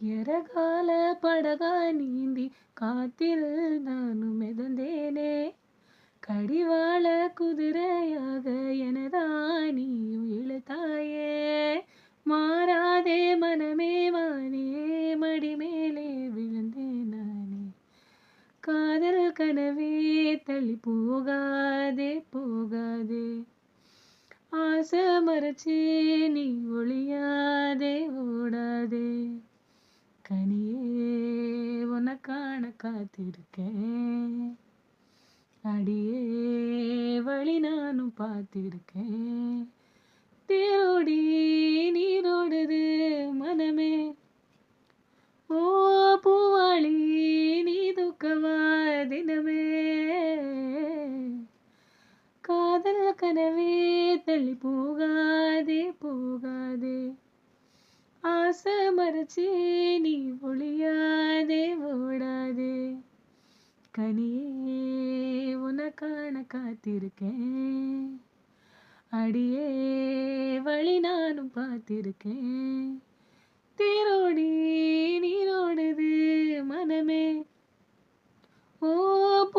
எரகால படகா நீந்தி காத்தில் நானும் மிதந்தேனே. கடிவாள குதிரையாக எனதானியும் இழுத்தாயே. மாறாதே மனமே வானே மடிமேலே விழுந்தேன் நானே. காதல் கனவே தள்ளி போகாதே போகாதே. ஆசை மறைச்சி நீ ஒளியாதே ஓடாதே. கனியே உனக்கான காத்திருக்கேன். அடியே வழி நானும் பார்த்திருக்கேன். தேரோடி நீரோடுது மனமே. ஓ பூவாளி நீ தூக்கவா தினமே. காதல் கனவே தள்ளி போகாதே போகாதே. ஆசை மறைச்சி நீ ஒளியாதே ஓடாதே. கனியே உனக்கான காத்திருக்கேன். அடியே வழி நானும் பார்த்திருக்கேன். தேரோடி நீரோடுது மனமே. ஓ